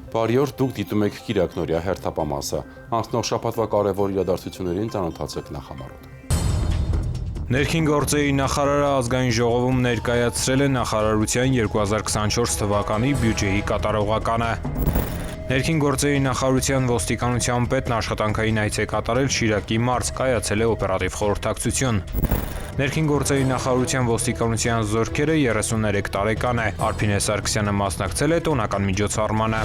Բարի օր, դուք դիտում եք Կիրակնորյա հերթապամասը։ Անցնող շաբաթվա կարևոր իրադարձություններին ծանոթացեք նախամարոտ։ Ներքին գործերի նախարարը ազգային ժողովում ներկայացրել է նախարարության 2024 թվականի բյուջեի կատարողականը։ Ներքին գործերի նախարարության ոստիկանության պետն աշխատանքային այց է կատարել Շիրակի մարզ, կայացել է օպերատիվ խորհրդակցություն։ Ներքին գործերի նախարարության ոստիկանության զորքերը 33 տարեկան է, Արփինե Սարգսյանը մասնակցել է տոնական միջոցառմանը։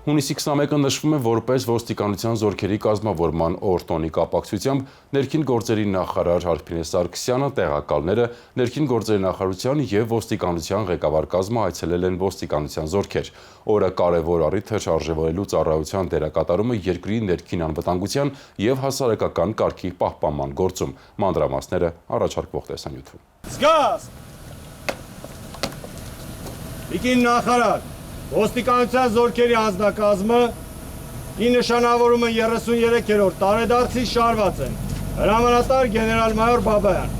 Հունիսի 21-ը նշվում է որպես ոստիկանության զորքերի կազմավորման օրտոնի կապակցությամբ ներքին գործերի նախարար Արփինե Սարգսյանը, տեղակալները, ներքին գործերի նախարարության եւ ոստիկանության ղեկավար կազմը այցելել են ոստիկանության զորքեր։ Օրը կարևոր առիթ է շարժևորելու ծառայության դերակատարումը երկրի ներքին անվտանգության եւ հասարակական կարգի պահպանման գործում։ Մանրամասները առաջարկվող տեսանյութում։ Զգաս! Տիկին նախարար, ոստիկանության զորքերի անձնակազմը ի նշանավորումը 33-րդ տարեդարձի շարված են։ Հրամանատար գեներալ-մայոր Բաբայան։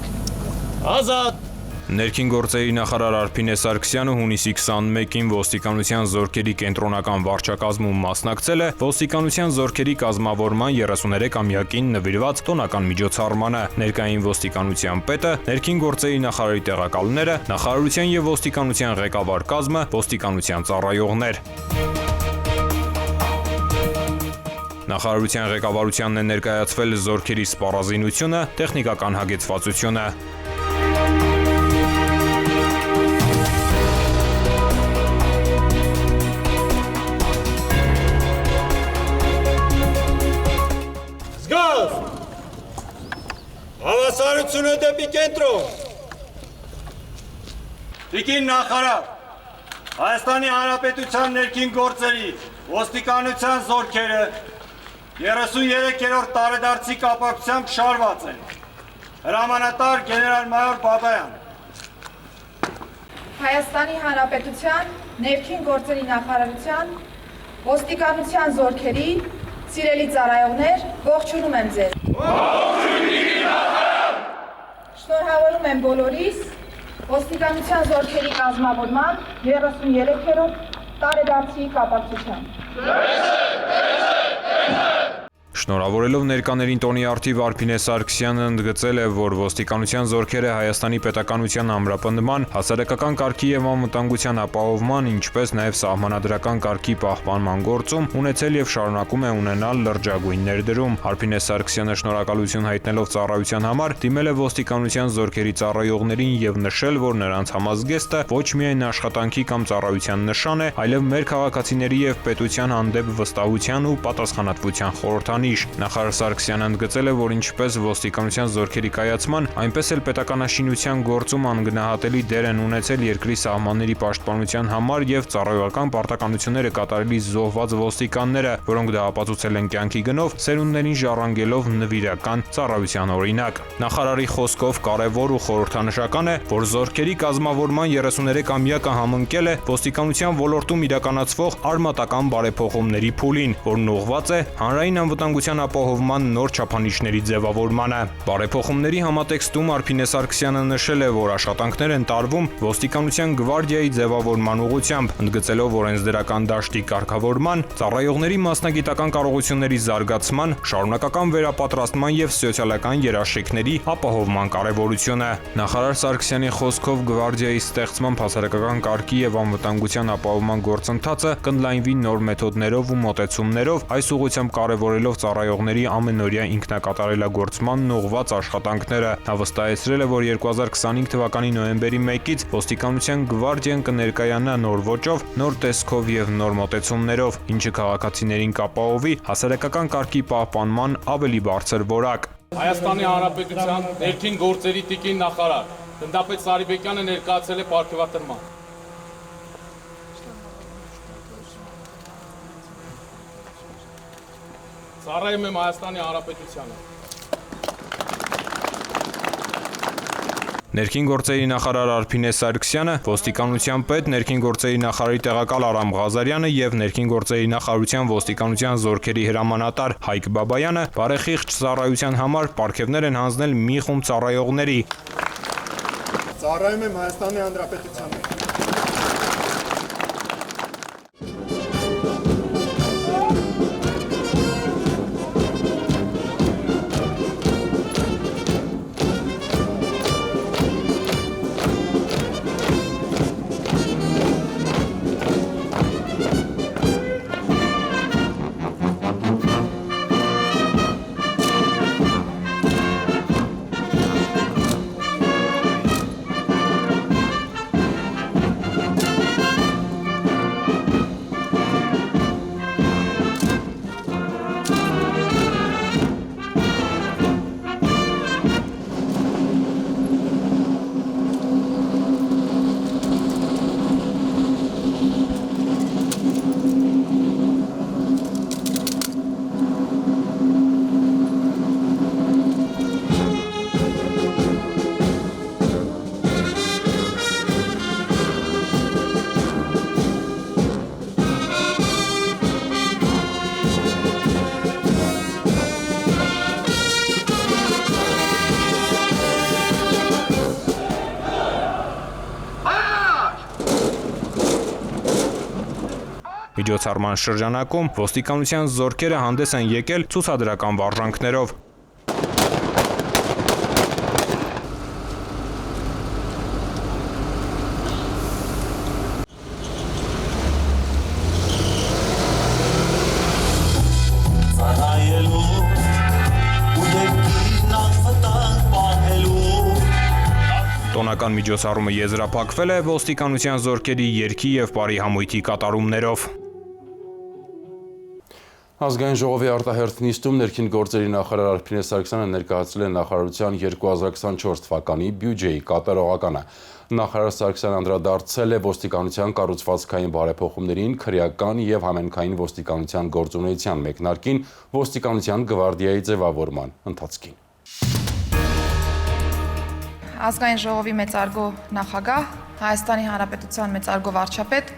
Ազատ! Ներքին գործերի նախարար Արփինե Սարգսյանը հունիսի 21-ին ոստիկանության զորքերի կենտրոնական վարչակազմում մասնակցել է ոստիկանության զորքերի կազմավորման 33-ամյակին նվիրված տոնական միջոցառմանը։ Ներկային ոստիկանության պետը, ներքին գործերի նախարարի տեղակալները, նախարարության եւ ոստիկանության ղեկավար կազմը, ոստիկանության ծառայողներ։ Նախարարության ղեկավարությանն է ներկայացվել զորքերի սպառազինությունը, տեխնիկական հագեցվածությունը։ Հավասարությունը դեպի կենտրոն։ Տիկին նախարար, Հայաստանի Հանրապետության ներքին գործերի ոստիկանության զորքերը 33-րդ տարեդարձի կապակցությամբ շարված են։ Հրամանատար գեներալ-մայոր Բաբայան։ Հայաստանի Հանրապետության ներքին գործերի նախարարության ոստիկանության զորքերի սիրելի ծառայողներ, ողջունում եմ ձեզ։ Շնորհավորում եմ բոլորիս ոստիկանության զորքերի կազմավորման 33-րդ տարեդարձի կապակցությամբ։ Շնորհավորելով ներկաներին տոնի առթիվ Արփինե Սարգսյանը ընդգծել է, որ ոստիկանության զորքերը Հայաստանի պետականության ամրապնդման, հասարակական կարգի եւ անվտանգության ապահովման, ինչպես նաեւ սահմանադրական կարգի պահպանման գործում ունեցել եւ շարունակում է ունենալ լրջագույն ներդրում։ Արփինե Սարգսյանը շնորհակալություն հայտնելով ծառայության համար դիմել է ոստիկանության զորքերի ծառայողներին եւ նշել, որ նրանց համազգեստը ոչ միայն աշխատանքի կամ ծառայության նշան է, այլև մեր քաղաքացիների եւ պետության հանդեպ վստահության ու պատասխանատվության խորհրդանիշ։ Նախարար Սարգսյանը ընդգծել է, որ ինչպես ոստիկանության զորքերի կայացման, այնպես էլ պետականաշինության գործում անգնահատելի դեր են ունեցել երկրի սահմանների պաշտպանության համար եւ ծառայողական պարտականությունները կատարելիս զոհված ոստիկանները, որոնք դա ապացուցել են կյանքի գնով, սերունդներին ժառանգելով նվիրական ծառայության օրինակ։ Նախարարի խոսքով կարևոր ու խորհրդանշական է, որ զորքերի կազմավորման 33-ամյակը համընկել է ոստիկանության ոլորտում իրականացվող արմատական բարեփոխումների փուլին, որն ուղղված է հանրային անվտանգության ապահովման նոր չափանիշների ձևավորմանը։ Բարեփոխումների համատեքստում Արփինե Սարգսյանը նշել է, որ աշխատանքներ են տարվում ոստիկանության գվարդիայի ձևավորման ուղղությամբ, ընդգծելով օրենսդրական դաշտի կարգավորման, ծառայողների մասնագիտական կարողությունների զարգացման, շարունակական վերապատրաստման եւ սոցիալական երաշխիքների ապահովման կարեւորությունը։ Նախարար Սարգսյանի խոսքով գվարդիայի ստեղծմամբ հասարակական կարգի եւ անվտանգության ապահովման գործընթացը կընդլայնվի նոր մեթոդներով ու մոտեցումներով, այս ուղղությամբ կարևորելով ծառայողների ամենօրյա ինքնակատարելագործմանն ուղղված աշխատանքները։ Նա վստահեցրել է, որ 2025 թվականի նոյեմբերի 1-ից ոստիկանության գվարդիան կներկայանա նոր ոճով, նոր տեսքով եւ նոր մոտեցումներով, ինչը քաղաքացիներին կապահովի հասարակական կարգի պահպանման ավելի բարձր որակ։ Հայաստանի Հանրապետության ներքին գործերի տիկին նախարար Գնդապետ Սարիբեկյանը ներկայացել է պարգևատրման։ Ծառայում եմ Հայաստանի Հանրապետությանը։ Ներքին գործերի նախարար Արփինե Սարգսյանը, ոստիկանության պետ, ներքին գործերի նախարարի տեղակալ Արամ Ղազարյանը եւ ներքին գործերի նախարարության ոստիկանության զորքերի հրամանատար Հայկ Բաբայանը բարեխիղճ ծառայության համար պարգևներ են հանձնել մի խումբ ծառայողների։ Ծառայում եմ Հայաստանի Հանրապետությանը։ Միջոցառման շրջանակում ոստիկանության զորքերը հանդես են եկել ցուցադրական վարժանքներով։ Տոնական միջոցառումը եզրափակվել է ոստիկանության զորքերի երգի եւ բարի համույթի կատարումներով։ Ազգային ժողովի արտահերթ նիստում ներքին գործերի նախարար Արփինե Սարգսյանը ներկայացրել է նախարարության 2024 թվականի բյուջեի կատարողականը։ Նախարար Սարգսյանը անդրադարձել է ոստիկանության կառուցվածքային բարեփոխումներին, քրեական եւ համենքային ոստիկանության գործունեության մեկնարկին, ոստիկանության գվարդիայի ձևավորման ընթացքին։ Ազգային ժողովի մեծարգո նախագահ, Հայաստանի Հանրապետության մեծարգո վարչապետ,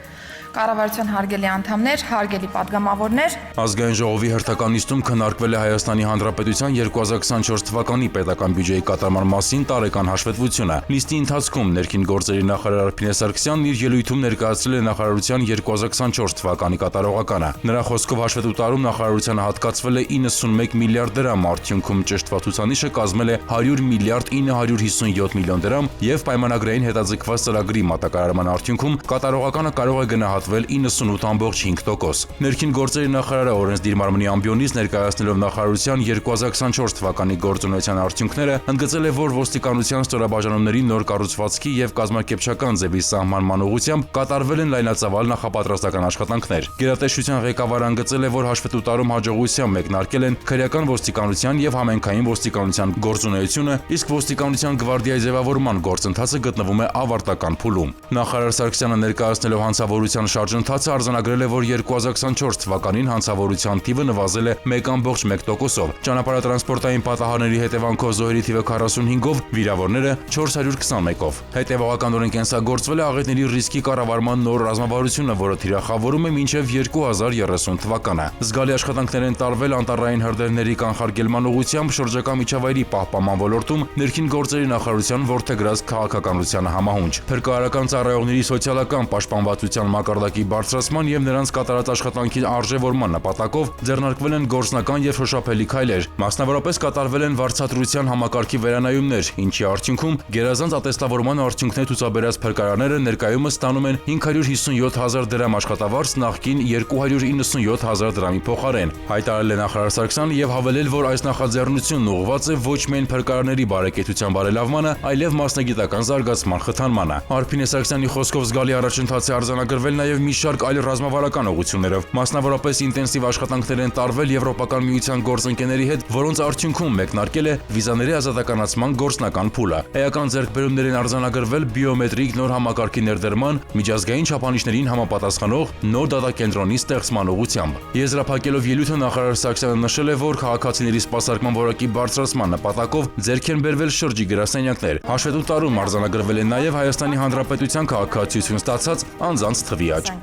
կառավարության հարգելի անդամներ, հարգելի падգամավորներ։ Ազգային ժողովի հերթական նիստում քննարկվել է Հայաստանի Հանրապետության 2024 թվականի պետական բյուջեի կատարման մասին տարեկան հաշվետվությունը։ Նիստի ընթացքում ներքին գործերի նախարար Արփինե Սարգսյանն իր ելույթում ներկայացրել է նախարարության 2024 թվականի կատարողականը։ Նրա խոսքով հաշվետու տարում նախարարությանը հատկացվել է 91 միլիարդ դրամ, արդյունքում ճշտված ցուցանիշը կազմել է 100 միլիարդ 957 միլիոն դրամ եւ պայմանագրային հետաձգված ծրագրի մատակարարման արդյունքում կատարողականը կարող է գնահատվել 98.5%։ Ներքին գործերի նախարարը օրենսդիր մարմնի ամբիոնից ներկայացնելով նախարարության 2024 թվականի գործունեության արդյունքները, ընդգծել է, որ ոստիկանության ստորաբաժանումների նոր կառուցվածքի եւ կազմակերպչական ձևի սահմանման ուղղությամբ կատարվել են լայնածավալ նախապատրաստական աշխատանքներ։ Գերատեսչության ղեկավարը ընդգծել է, որ հաշվետու տարում հաջողությամբ մեկնարկել են քրեական ոստիկանության եւ համենքային ոստիկանության գործունեությունը, իսկ ոստիկանության գվարդիայի ձևավորման գործընթացը գտնվում է ավարտական փուլում։ Նախարար Սարգսյանը ներկայացնելով հանցավորության շարժընթացը արձանագրել է, որ 2024 թվականին հանցավորության թիվը նվազել է 1.1%-ով, ճանապարհատրանսպորտային պատահարների հետևանքով զոհերի թիվը 45-ով, վիրավորները 421-ով։ Հետևողականորեն կենսագործվել է աղետների ռիսկի կառավարման նոր ռազմավարությունը, որը թիրախավորում է մինչև 2030 թվականը։ Զգալի աշխատանքներ են տարվել անտառային հրդեհների կանխարգելման ուղղությամբ շրջակա միջավայրի պահպանման ոլորտում ներքին գործերի նախարարության որդեգրած քաղաքականությանը համահունչ։ Փրկարարական ծառայողների սոցիալական պաշտպանվածության մակարդակի բարձրացման եւ նրանց կատարած աշխատանքի արժեվորման նպատակով ձեռնարկվել են գործնական եւ շոշափելի քայլեր։ Մասնավորապես կատարվել են վարձատրության համակարգի վերանայումներ, ինչի արդյունքում գերազանց ատեստավորման արդյունքներ ցուցաբերած փրկարարները ներկայումս ստանում են 557,000 դրամ աշխատավարձ նախկին 297,000 դրամի փոխարեն։ Հայտարարել է նախարար Սարգսյանը եւ հավելել, որ այս նախաձեռնությունն ուղղված է ոչ միայն փրկարարների բարեկեցության բարելավմանը, այլև մասնագիտական զարգացման խթանմանը։ Արփինե Սարգսյանի խոսքով զգալի առաջընթաց է արձանագրվել նաեւ մի շարք այլ ռազմավարական ուղղություններով։ Մասնավորապես ինտենսիվ աշխատանքներ են տարվել Եվրոպական միության գործընկերների հետ, որոնց արդյունքում մեկնարկել է վիզաների ազատականացման գործնական փուլը։ Էական ձեռքբերումներ են արձանագրվել բիոմետրիկ նոր համակարգի ներդրման, միջազգային չափանիշներին համապատասխանող նոր դատակենտրոնի ստեղծման ուղղությամբ։ Եզրափակելով ելույթը նախարար Սարգսյանը նշել է, որ քաղաքացիների սպասարկման որակի բարձրացման նպատակով ձեռք են բերվել շրջի գրասենյակներ։ Հաշվետու տարում արձանագրվել է նաև Հայաստանի Հանրապետության քաղաքացիություն ստացած անձանց թվի աճ։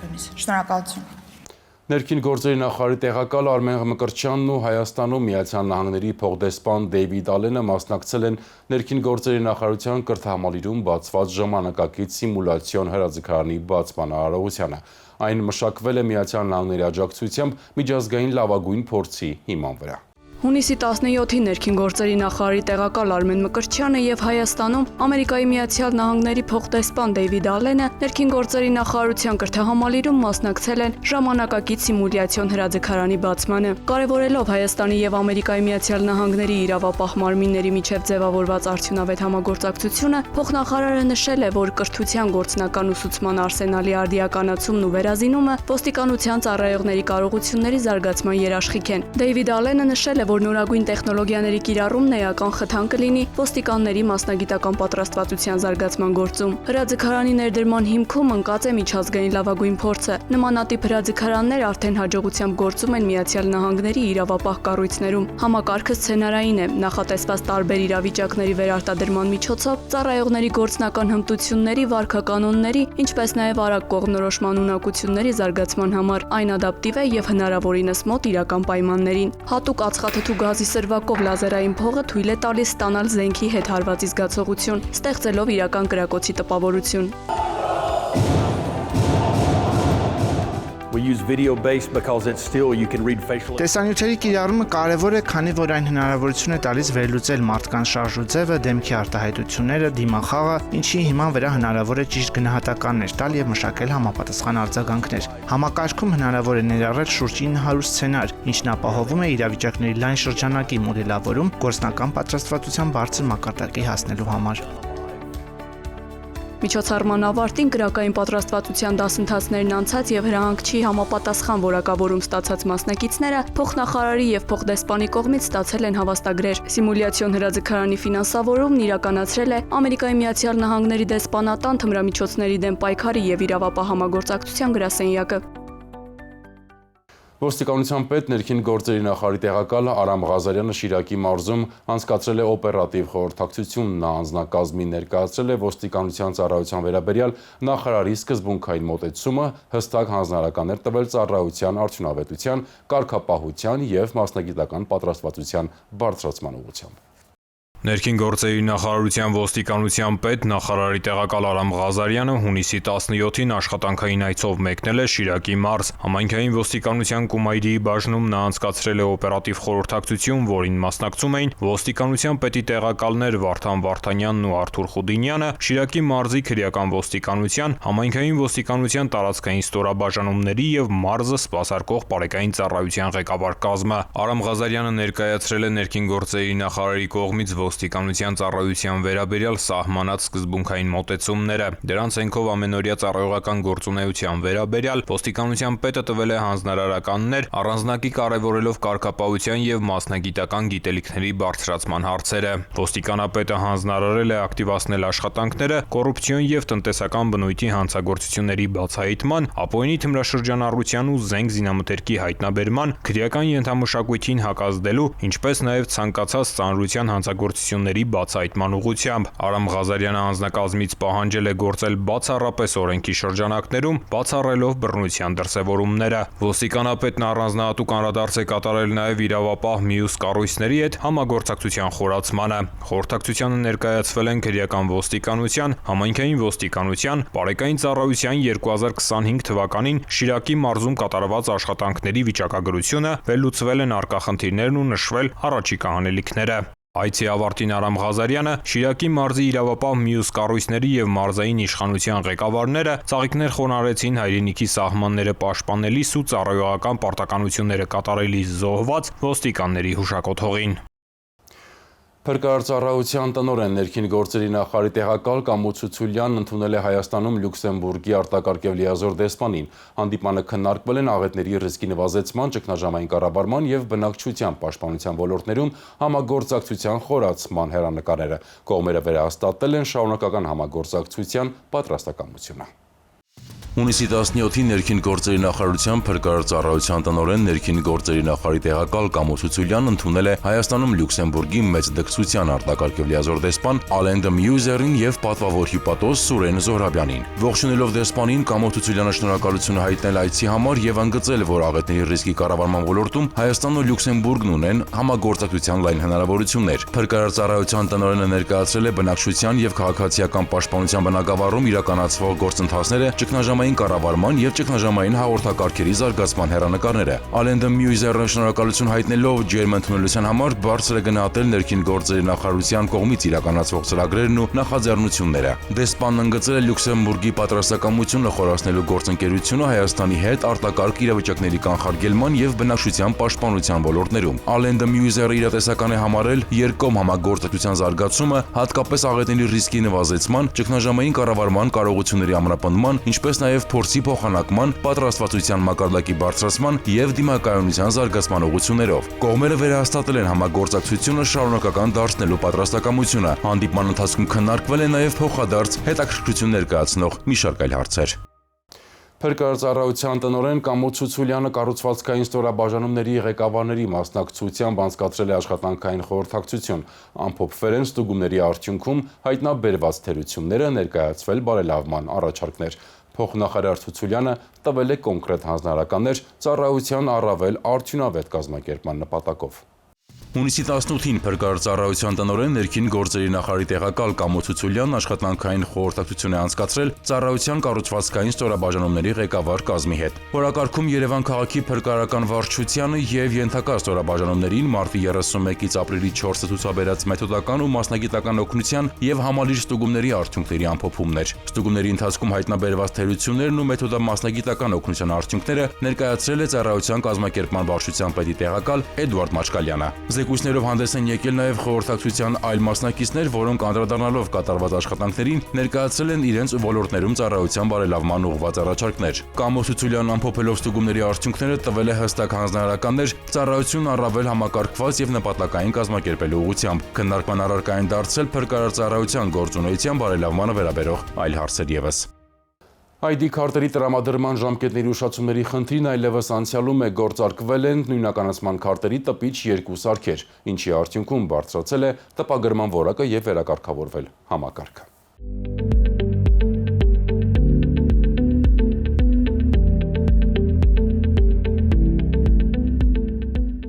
Շնորհակալություն։ Ներքին գործերի նախարարի տեղակալ Արմեն Մկրտչյանն ու Հայաստանում Միացյալ Նահանգների փոխդեսպան Դեյվիդ Ալենը մասնակցել են ներքին գործերի նախարարության կրթահամալիրում բացված ժամանակակից սիմուլյացիոն հրաձգարանի բացման արարողությանը։ Այն մշակվել է Միացյալ Նահանգների աջակցությամբ միջազգային լավագույն փորձի հիման վրա։ Հունիսի 17-ին ներքին գործերի նախարարի տեղակալ Արմեն Մկրտչյանը եւ Հայաստանում Ամերիկայի Միացյալ Նահանգների փոխդեսպան Դեյվիդ Ալենը ներքին գործերի նախարարության կրթահամալիրում մասնակցել են ժամանակակից սիմուլյացիոն հրաձգարանի բացմանը։ Կարևորելով Հայաստանի եւ Ամերիկայի Միացյալ Նահանգների իրավապահ մարմինների միջև ձևավորված արդյունավետ համագործակցությունը, փոխնախարարը նշել է, որ կրթության գործնական ուսուցման արսենալի արդիականացումն ու վերազինումը ոստիկանության ծառայողների կարողությունների զարգացման երաշխիք են։ Դեյվիդ Ալենը նշել է, որ նորագույն տեխնոլոգիաների կիրառումն էական խթան կլինի ոստիկանների մասնագիտական պատրաստվածության զարգացման գործում։ Հրաձգարանի ներդրման հիմքում ընկած է միջազգային լավագույն փորձը։ Նմանատիպ հրաձգարաններ արդեն հաջողությամբ գործում են Միացյալ Նահանգների իրավապահ կառույցներում։ Համակարգը սցենարային է, նախատեսված տարբեր իրավիճակների վերարտադրման միջոցով ծառայողների գործնական հմտությունների, վարքականոնների, ինչպես նաև արագ կողմնորոշման ունակությունների զարգացման համար։ Այն ադապտիվ է եւ հնարավորինս մոտ իրական պայմաններին։ Հատուկ ածխաթթու գազի սրվակով լազերային փողը թույլ է տալիս ստանալ զենքի հետ հարվածի զգացողություն, ստեղծելով իրական կրակոցի տպավորություն։ use video-based because it's still you can read facial. Տեսանյութերի կիրառումը կարևոր է, քանի որ այն հնարավորություն է տալիս վերլուծել մարդկանց շարժուձևը, դեմքի արտահայտությունները, դիմախաղը, ինչի հիման վրա հնարավոր է ճիշտ գնահատականներ տալ եւ մշակել համապատասխան արձագանքներ։ Համակարգում հնարավոր է ներառել շուրջ 900 սցենար, ինչն ապահովում է իրավիճակների լայն շրջանակի մոդելավորում գործնական պատրաստվածության բարձր մակարդակի հասնելու համար։ Միջոցառման ավարտին գրակային պատրաստվածության դասընթացներն անցած եւ հրահանգչի համապատասխան որակավորում ստացած մասնակիցները փոխնախարարի եւ փոխդեսպանի կողմից ստացել են հավաստագրեր։ Սիմուլյացիոն հրաձգարանի ֆինանսավորումն իրականացրել է Ամերիկայի Միացյալ Նահանգների դեսպանատան թմրամիջոցների դեմ պայքարի եւ իրավապահ համագործակցության գրասենյակը։ Ոստիկանության պետ ներքին գործերի նախարարի տեղակալ Արամ Ղազարյանը Շիրակի մարզում անցկացրել է օպերատիվ խորհրդակցություն, նա անձնակազմին ներկայացրել է ոստիկանության ծառայության վերաբերյալ նախարարի սկզբունքային մոտեցումը, հստակ հանձնարարականներ տվել ծառայության արդյունավետության, կարգապահության եւ մասնագիտական պատրաստվածության բարձրացման ուղղությամբ։ Ներքին գործերի նախարարության ոստիկանության պետ նախարարի տեղակալ Արամ Ղազարյանը հունիսի 17-ին աշխատանքային այցով մեկնել է Շիրակի մարզ։ Համայնքային ոստիկանության Կումայրիի բաժնում նա անցկացրել է օպերատիվ խորհրդակցություն, որին մասնակցում էին ոստիկանության պետի տեղակալներ Վարդան Վարդանյանն ու Արթուր Խուդինյանը, Շիրակի մարզի քրեական ոստիկանության, համայնքային ոստիկանության տարածքային ստորաբաժանումների եւ մարզը սպասարկող բարեկային ծառայության ղեկավար կազմը։ Արամ Ղազարյանը ներկայացրել է ներքին գործերի նախարարի կողմից ոստիկանության ծառայության վերաբերյալ սահմանած սկզբունքային մոտեցումները։ Դրանց հենքով ամենօրյա ծառայողական գործունեության վերաբերյալ ոստիկանության պետը տվել է հանձնարարականներ, առանձնակի կարևորելով կարգապահության եւ մասնագիտական գիտելիքների բարձրացման հարցերը։ Ոստիկանապետը հանձնարարել է ակտիվացնել աշխատանքները կոռուպցիոն եւ տնտեսական բնույթի հանցագործությունների բացահայտման, ապօրինի թմրաշրջանառության ու զենք զինամթերքի հայտնաբերման, քրեական ենթամշակույթին հակազդելու, ինչպես նաեւ ցանկացած ծանրության հանցագործությունների բացահայտման ուղղությամբ։ Արամ Ղազարյանը անձնակազմից պահանջել է գործել բացառապես օրենքի շրջանակներում, բացառելով բռնության դրսևորումները։ Ոստիկանապետն առանձնահատուկ անդրադարձ է կատարել նաև իրավապահ մյուս կառույցների հետ համագործակցության խորացմանը։ Խորհրդակցությանը ներկայացվել են քրեական ոստիկանության, համայնքային ոստիկանության, բարեկային ծառայության 2025 թվականին Շիրակի մարզում կատարված աշխատանքների վիճակագրությունը, վերլուծվել են առկա խնդիրներն ու նշվել առաջիկա անելիքները։ Այցի ավարտին Արամ Ղազարյանը Շիրակի մարզի իրավապահ մյուս կառույցների եւ մարզային իշխանության ղեկավարները ծաղիկներ խոնարհեցին հայրենիքի սահմանները պաշտպանելիս ու ծառայողական պարտականությունները կատարելիս զոհված ոստիկանների հուշակոթողին։ Փրկարարծառայության տնօրեն ներքին գործերի նախարարի տեղակալ Կամո Ցուցուլյանն ընդունել է Հայաստանում Լյուքսեմբուրգի արտակարգ եւ լիազոր դեսպանին։ Հանդիպանը քննարկվել են աղետների ռիսկի նվազեցման, ճգնաժամային կառավարման եւ բնակչության պաշտպանության ոլորտներում համագործակցության խորացման հեռանկարները։ Կողմերը վերահաստատել են շարունակական համագործակցության պատրաստակամությունը։ Հունիսի 17-ին ներքին գործերի նախարարության փրկարարծառայության տնօրեն ներքին գործերի նախարարի տեղակալ Կամո Ցուցուլյանն ընդունել է Հայաստանում Լյուքսեմբուրգի մեծ դգցության արտակարգ եւ լիազոր դեսպան Ալեն դե Մյուզերին եւ պատվավոր հյուպատոս Սուրեն Զոհրաբյանին։ Ողջունելով դեսպանին Կամո Ցուցուլյանը շնորհակալություն հայտնել այցի համար եւ ընդգծել, որ աղետների ռիսկի կառավարման ոլորտում Հայաստանն ու Լյուքսեմբուրգն ունեն համագործակցության լայն հնարավորություններ։ Փրկարարծառայության տնօրենը ներկայացրել է բնակչության եւ քաղաքացիական պաշտպանության բնագավառում իրականացվող գործընթացները, ճգնաժամային կառավարման եւ ճգնաժամային հաղորդակարգերի զարգացման հեռանկարները։ Ալեն դե Մյուզերը շնորհակալություն հայտնելով ջերմ ընդունելության համար բարձր է գնահատել ներքին գործերի նախարարության կողմից իրականացվող ծրագրերն ու նախաձեռնությունները։ Դեսպանն ընդգծել է Լյուքսեմբուրգի պատրաստակամությունը խորացնելու գործընկերությունը Հայաստանի հետ արտակարգ իրավիճակների կանխարգելման եւ բնակչության պաշտպանության ոլորտներում։ Ալեն դե Մյուզերը իրատեսական է համարել երկկողմ համագործակցության զարգացումը, հատկապես աղետների ռիսկի նվազեցման, ճգնաժամային կառավարման կարողությունների ամրապնդման, ինչպես նաև փորձի փոխանակման, պատրաստվածության մակարդակի բարձրացման եւ դիմակայունության զարգացման ուղղություններով։ Կողմերը վերահաստատել են համագործակցությունը շարունակական դարձնելու պատրաստակամությունը։ Հանդիպման ընթացքում քննարկվել են նաև փոխադարձ հետաքրքրություն ներկայացնող մի շարք այլ հարցեր։ Փրկարարծառայության տնօրեն Կամո Ցուցուլյանը կառուցվածքային ստորաբաժանումների ղեկավարների մասնակցությամբ անցկացրել է աշխատանքային խորհրդակցություն։ Ամփոփվել են ստուգումների արդյունքում հայտնաբերված թերությունները, ներկայացվել բարելավման առաջարկներ։ Փոխնախարար Ցուցուլյանը տվել է կոնկրետ հանձնարարականներ ծառայության առավել արդյունավետ կազմակերպման նպատակով։ Հունիսի 18-ին փրկարարծառայության տնօրեն ներքին գործերի նախարարի տեղակալ Կամո Ցուցուլյանն աշխատանքային խորհրդակցություն է անցկացրել ծառայության կառուցվածքային ստորաբաժանումների ղեկավար կազմի հետ։ Օրակարգում Երևան քաղաքի փրկարարական վարչությանը եւ ենթակա ստորաբաժանումներին մարտի 31-ից ապրիլի 4-ը ցուցաբերած մեթոդական ու մասնագիտական օգնության եւ համալիր ստուգումների արդյունքների ամփոփումներ։ Ստուգումների ընթացքում հայտնաբերված թերություններն ու մեթոդամասնագիտական օգնության արդյունքները ներկայացրել է ծառայության կազմակերպման վարչության պետի տեղակալ Էդուարդ Մաչկալյանը։ Զեկույցներով հանդես են եկել նաև խորհրդակցության այլ մասնակիցներ, որոնք անդրադառնալով կատարված աշխատանքներին ներկայացրել են իրենց ոլորտներում ծառայության բարելավման ուղղված առաջարկներ։ Կամո Ցուցուլյանն ամփոփելով ստուգումների արդյունքները տվել է հստակ հանձնարարականներ ծառայությունն առավել համակարգված եւ նպատակային կազմակերպելու ուղղությամբ։ Քննարկման առարկային դարձել փրկարար ծառայության գործունեության բարելավմանը վերաբերող այլ հարցեր ևս։ ID քարտերի տրամադրման ժամկետների ուշացումների խնդիրն այլևս անցյալում է, գործարկվել են նույնականացման քարտերի տպիչ 2 սարքեր, ինչի արդյունքում բարձրացել է տպագրման որակը եւ վերակարգավորվել համակարգը։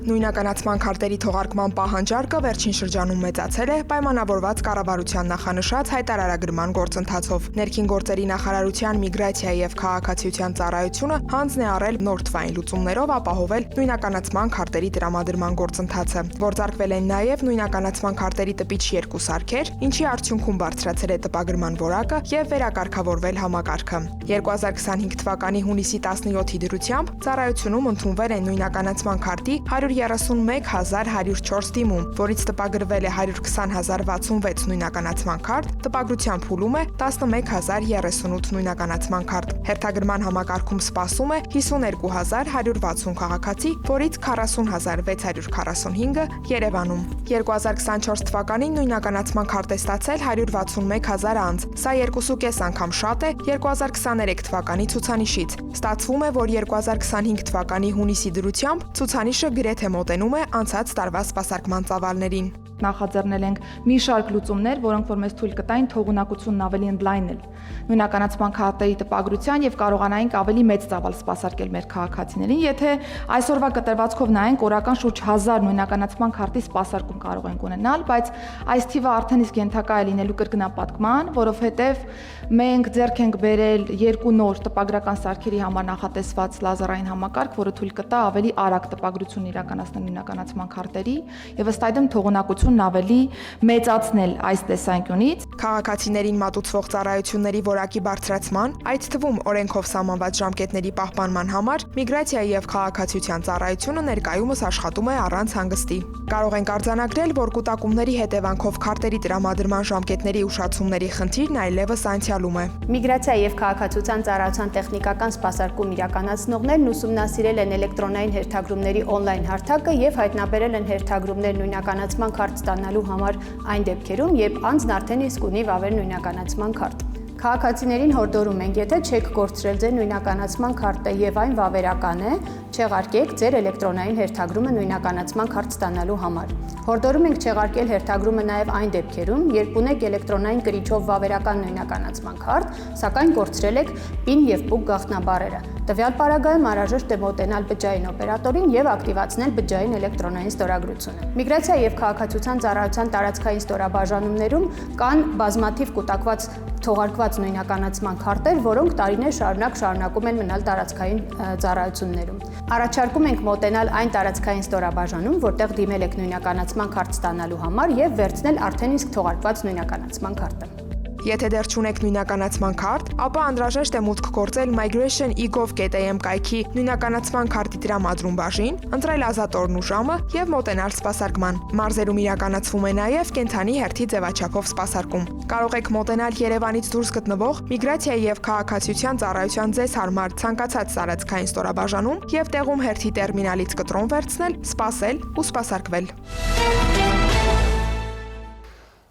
Նույնականացման քարտերի թողարկման պահանջարկը վերջին շրջանում մեծացել է պայմանավորված կառավարության նախանշած հայտարարագրման գործընթացով։ Ներքին գործերի նախարարության միգրացիայի եւ քաղաքացիության ծառայությունը հանձն է առել նոր թվային լուծումներով ապահովել նույնականացման քարտերի տրամադրման գործընթացը։ Գործարկվել են նաեւ նույնականացման քարտերի տպիչ 2 սարքեր, ինչի արդյունքում բարձրացել է տպագրման որակը եւ վերակարգավորվել համակարգը։ 2025 թվականի հունիսի 17-ի դրությամբ ծառայությունում ընդունվել են նույնականացման քարտի 131,104 դիմում, որից տպագրվել է 120,066 նույնականացման քարտ, տպագրության փուլում է 11,038 նույնականացման քարտ։ Հերթագրման համակարգում սպասում է 52,160 քաղաքացի, որից 40,645-ը Երևանում։ 2024 թվականին նույնականացման քարտ է ստացել 161,000 անձ։ Սա 2.5 անգամ շատ է 2023 թվականի ցուցանիշից։ Ստացվում է, որ 2025 թվականի հունիսի դրությամբ ցուցանիշը գրեթե մոտենում է անցած տարվա սպասարկման ծավալներին։ Նախաձեռնել ենք մի շարք լուծումներ, որոնք որ մեզ թույլ կտային թողունակությունն ավելի ընդլայնել նույնականացման քարտերի տպագրության եւ կարողանայինք ավելի մեծ ծավալ սպասարկել մեր քաղաքացիներին, եթե այսօրվա կտրվածքով նայենք, օրական շուրջ 1000 նույնականացման քարտի սպասարկում կարող ենք ունենալ, բայց այս թիվը արդեն իսկ ենթակա է լինելու կրկնապատկման, որովհետեւ մենք ձեռք ենք բերել 2 նոր տպագրական սարքերի համար նախատեսված լազերային համակարգ, որը թույլ կտա ավելի արագ տպագրություն իրականացնել նույնականացման քարտերի եւ ըստ այդմ թողունակությունն ավելի մեծացնել այս տեսանկյունից։ Քաղաքացիներին մատուցվող ծառայությունների որակի բարձրացման, այդ թվում օրենքով սահմանված ժամկետների պահպանման համար միգրացիայի եւ քաղաքացիության ծառայությունը ներկայումս աշխատում է առանց հանգստի։ Կարող ենք արձանագրել, որ կուտակումների հետևանքով քարտերի տրամադրման ժամկետների ուշացումների խնդիրն այլևս անցյալում է։ Միգրացիայի եւ քաղաքացիության ծառայության տեխնիկական սպասարկում իրականացնողներն ուսումնասիրել են էլեկտրոնային հերթագրումների օնլայն հարթակը եւ հայտնաբերել են հերթագրումներ նույնականացման քարտ ստանալու համար այն դեպքերում, երբ անձն արդեն իսկ ունի վավեր նույնականացման քարտ։ Քաղաքացիներին հորդորում ենք, եթե չեք կորցրել ձեր նույնականացման քարտը եւ այն վավերական է, չեղարկեք ձեր էլեկտրոնային հերթագրումը նույնականացման քարտ ստանալու համար։ Հորդորում ենք չեղարկել հերթագրումը նաեւ այն դեպքերում, երբ ունեք էլեկտրոնային կրիչով վավերական նույնականացման քարտ, սակայն կորցրել եք PIN եւ PUK գաղտնաբառերը։ Տվյալ պարագայում անհրաժեշտ է մոտենալ բջջային օպերատորին եւ ակտիվացնել բջջային էլեկտրոնային ստորագրությունը։ Միգրացիայի եւ քաղաքացիության ծառայության տարածքային ստորաբաժանումներում կան բազմաթիվ կուտակված թողարկված նույնականացման քարտեր, որոնք տարիներ շարունակում են մնալ տարածքային ծառայություններում։ Առաջարկում ենք մոտենալ այն տարածքային ստորաբաժանում, որտեղ դիմել եք նույնականացման քարտ ստանալու համար եւ վերցնել արդեն իսկ թողարկված նույնականացման քարտը։ Եթե դեռ չունեք նույնականացման քարտ, ապա անհրաժեշտ է մուտք գործել migration.egov.am կայքի նույնականացման քարտի տրամադրում բաժին, ընտրել ազատորն ու ժամը եւ մոտենալ սպասարկման։ Մարզերում իրականացվում է նաեւ կենթանի հերթի ձևաչափով սպասարկում։ Կարող եք մոտենալ Երևանից դուրս գտնվող Միգրացիայի եւ քաղաքացիության ծառայության ձեզ հարմար ցանկացած տարածքային ստորաբաժանում եւ տեղում հերթի տերմինալից կտրոն վերցնել, սպասել ու սպասարկվել։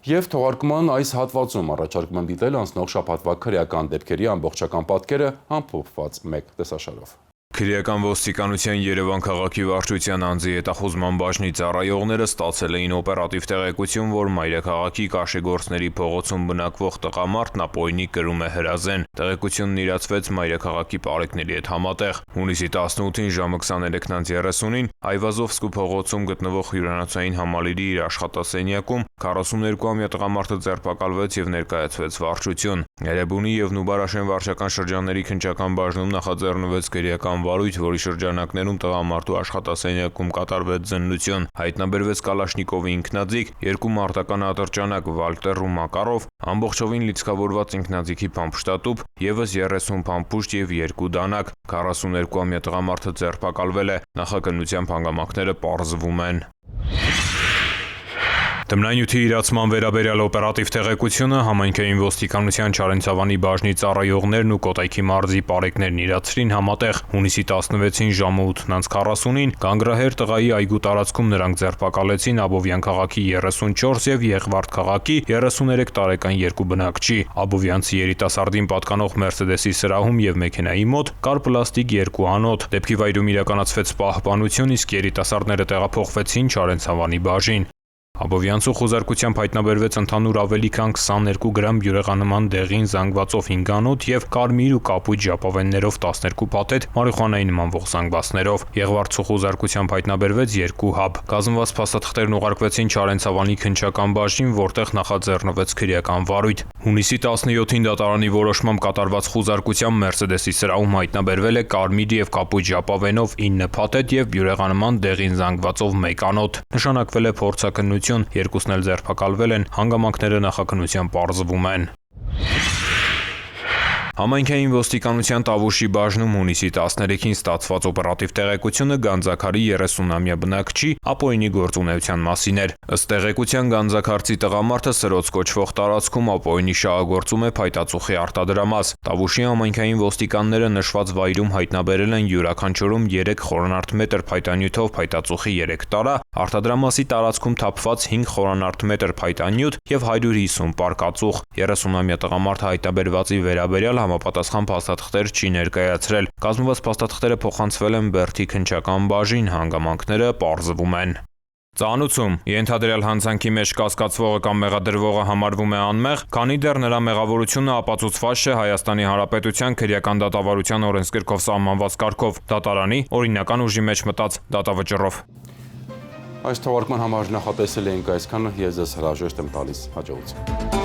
Եվ թողարկման այս հատվածում առաջարկում եմ դիտել անցնող շաբաթվա քրեական դեպքերի ամբողջական պատկերը ամփոփված մեկ տեսաշարով։ Քրեական ոստիկանության Երևան քաղաքի վարչության անձի հետախուզման բաժնի ծառայողները ստացել էին օպերատիվ տեղեկություն, որ մայրաքաղաքի Կաշեգործների փողոցում բնակվող տղամարդն ապօրինի կրում է հրազեն։ Տեղեկությունն իրացվեց մայրաքաղաքի պարեկների հետ համատեղ։ Հունիսի 18-ին ժամը 23:30-ին Այվազովսկու փողոցում գտնվող հյուրանոցային համալիրի իր աշխատասենյակում 42-ամյա տղամարդը ձերբակալվեց եւ ներկայացվեց վարչություն։ Երևանի եւ Նուբարաշեն վարչական շրջանների քննչական բաժնում նախաձեռնվեց քրեական վարույթ, որի շրջանակներում տղամարդու աշխատասենյակում կատարվեց զննություն։ Հայտնաբերվեց Կալաշնիկովի ինքնաձիգ, 2 մարտական ատրճանակ Վալտեր ու Մակարով, ամբողջովին լիցքավորված ինքնաձիգի փամփշտատուփ, եւս 30 փամփուշտ եւ 2 դանակ։ 42-ամյա տղամարդը ձերբակալվել է։ Նախաքննությամբ հանգամանքները պարզվում են։ Դմնանյութի իրացման վերաբերյալ օպերատիվ տեղեկությունը համայնքային ոստիկանության Չարենցավանի բաժնի ծառայողներն ու Կոտայքի մարզի պարեկներն իրացրին համատեղ հունիսի 16-ին ժամը 8:40-ին Գանգրահեր տղայի այգու տարածքում նրանք ձերբակալեցին Աբովյան քաղաքի 34 եւ Եղվարդ քաղաքի 33 տարեկան 2 բնակչի։ Աբովյանցի երիտասարդին պատկանող Մերսեդեսի սրահում եւ մեքենայի մոտ կար պլաստիկ 2 անոթ։ Դեպքի վայրում իրականացվեց պահպանություն, իսկ երիտասարդները տեղափոխվեցին Չարենցավանի բաժին։ Աբովյանցու խոզարկությամբ հայտնաբերվեց ընդհանուր ավելի քան 22 գրամ բյուրեղանման դեղին զանգվածով 5 անոթ եւ կարմիր ու կապույտ ժապավեններով 12 փաթեթ մարիխուանայի նմանվող զանգվածներով։ Եղվարդցու խոզարկությամբ հայտնաբերվեց 2 հաբ։ Կազմված փաստաթղթերն ուղարկվեցին Չարենցավանի քննչական բաժին, որտեղ նախաձեռնվեց քրեական վարույթ։ Հունիսի 17-ին դատարանի որոշմամբ կատարված խոզարկությամբ Մերսեդեսի սրահում հայտնաբերվել է կարմիր եւ կապույտ ժապավենով 9 փաթեթ եւ բյուրեղանման դեղին զանգվածով 1 անոթ։ Նշանակվել է փորձաքննություն, երկուսն էլ ձերբակալվել են, հանգամանքները նախաքննությամբ պարզվում են։ Համայնքային ոստիկանության Տավուշի բաժնում հունիսի 13-ին ստացված օպերատիվ տեղեկությունը Գանձաքարի 30-ամյա բնակչի ապօրինի գործունեության մասին էր։ Ըստ տեղեկության Գանձաքարցի տղամարդը Սրոց կոչվող տարածքում ապօրինի շահագործում է փայտածուխի արտադրամաս։ Տավուշի համայնքային ոստիկանները նշված վայրում հայտնաբերել են յուրաքանչյուրում 3 խորանարդ մետր փայտանյութով փայտածուխի 3 տարա, արտադրամասի տարածքում թափված 5 խորանարդ մետր փայտանյութ եւ 150 պար կածուխ։ 30-ամյա տղամարդը հայտնաբերվածի վերաբերյալ համապատասխան փաստաթղթեր չի ներկայացրել։ Կազմված փաստաթղթերը փոխանցվել են Բերդի քննչական բաժին, հանգամանքները պարզվում են։ Ծանուցում ենթադրյալ հանցանքի մեջ կասկածվողը կամ մեղադրվողը համարվում է անմեղ, քանի դեռ նրա մեղավորությունը ապացուցված չէ Հայաստանի Հանրապետության քրեական դատավարության օրենսգրքով սահմանված կարգով, դատարանի օրինական ուժի մեջ մտած դատավճռով։ Այս թողարկման համար նախատեսել էինք այսքանը, ես ձեզ հրաժեշտ եմ տալիս, հաջողություն։